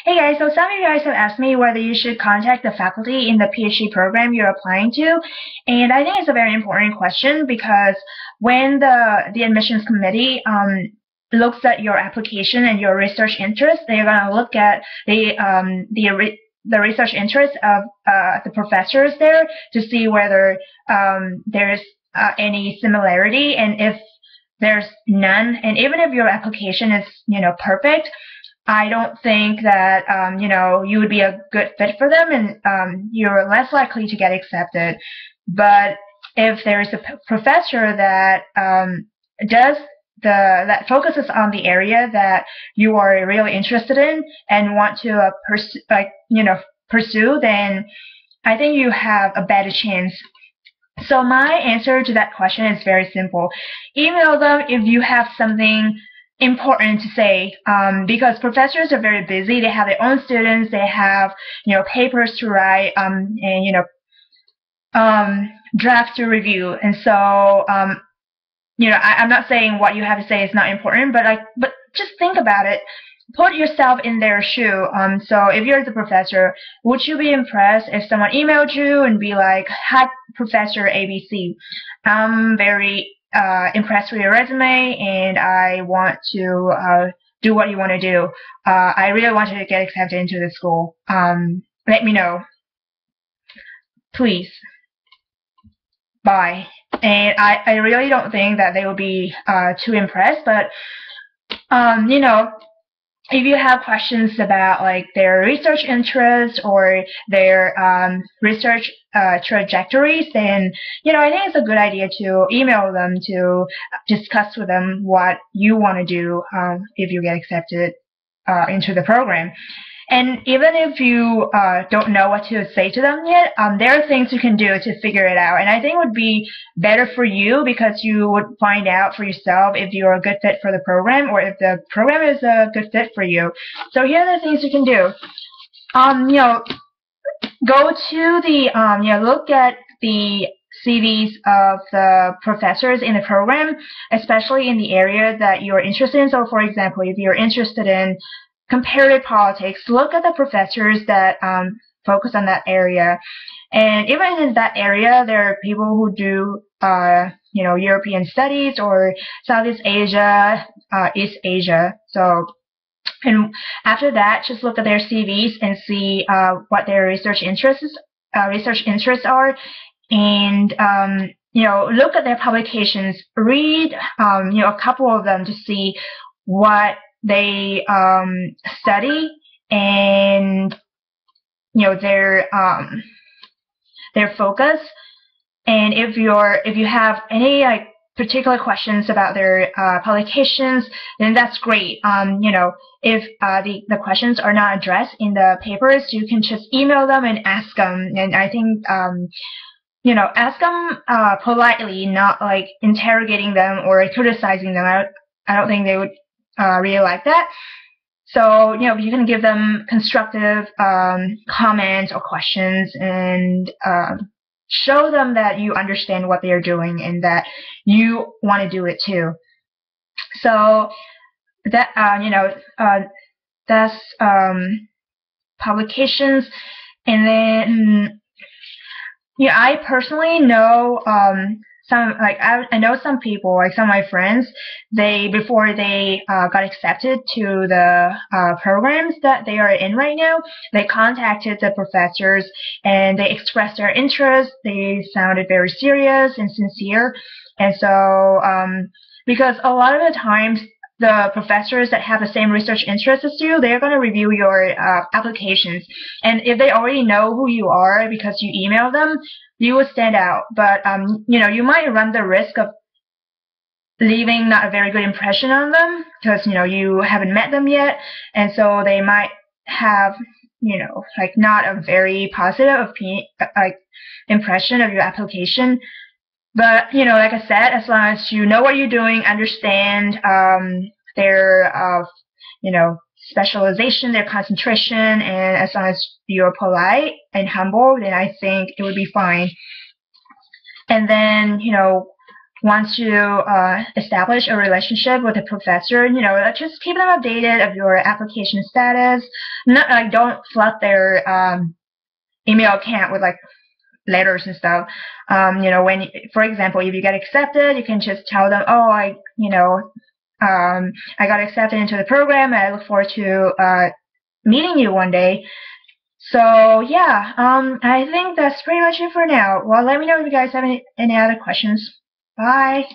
Hey guys, so some of you guys have asked me whether you should contact the faculty in the PhD program you're applying to, and I think it's a very important question because when the admissions committee looks at your application and your research interest, they're going to look at the research interest of the professors there to see whether there's any similarity, and if there's none, and even if your application is perfect, I don't think that you would be a good fit for them, and you're less likely to get accepted. But if there's a professor that does that focuses on the area that you are really interested in and want to pursue, then I think you have a better chance. So my answer to that question is very simple. Email them if you have something important to say, because professors are very busy. They have their own students. They have papers to write, and drafts to review. And so I'm not saying what you have to say is not important, but just think about it. Put yourself in their shoe. So if you're the professor, would you be impressed if someone emailed you and be like, "Hi, Professor ABC, I'm very impressed with your resume, and I want to do what you want to do. I really want to get accepted into the school. Let me know, please. Bye." And I really don't think that they will be too impressed, but if you have questions about like their research interests or their research trajectories, then I think it's a good idea to email them to discuss with them what you want to do if you get accepted into the program. And even if you don't know what to say to them yet, there are things you can do to figure it out. And I think it would be better for you because you would find out for yourself if you're a good fit for the program or if the program is a good fit for you. So here are the things you can do. Go to the, look at the CVs of the professors in the program, especially in the area that you're interested in. So for example, if you're interested in comparative politics, look at the professors that focus on that area. And even in that area, there are people who do, European studies or Southeast Asia, East Asia. So, and after that, just look at their CVs and see what their research interests are, and look at their publications. Read, a couple of them to see what they study and their focus. And if you have any particular questions about their publications, then that's great. If the questions are not addressed in the papers, you can just email them and ask them. And I think ask them politely, not like interrogating them or criticizing them. I don't think they would really like that. So you can give them constructive comments or questions, and show them that you understand what they're doing and that you want to do it too. So that that's publications. And then I personally know I know some people, like some of my friends, before they got accepted to the programs that they are in right now, they contacted the professors and they expressed their interest. They sounded very serious and sincere. And so, because a lot of the times, the professors that have the same research interests as you, they're going to review your applications. And if they already know who you are because you email them, you will stand out. But you might run the risk of leaving not a very good impression on them because you haven't met them yet, and so they might have not a very positive impression of your application. But like I said, as long as you know what you're doing, understand their specialization, their concentration, and as long as you're polite and humble, then I think it would be fine. And then want to establish a relationship with a professor, just keep them updated of your application status. Not like don't flood their email account with like letters and stuff. When, for example, if you get accepted, you can just tell them, oh, I got accepted into the program, and I look forward to meeting you one day. So yeah, I think that's pretty much it for now. Well, let me know if you guys have any other questions. Bye.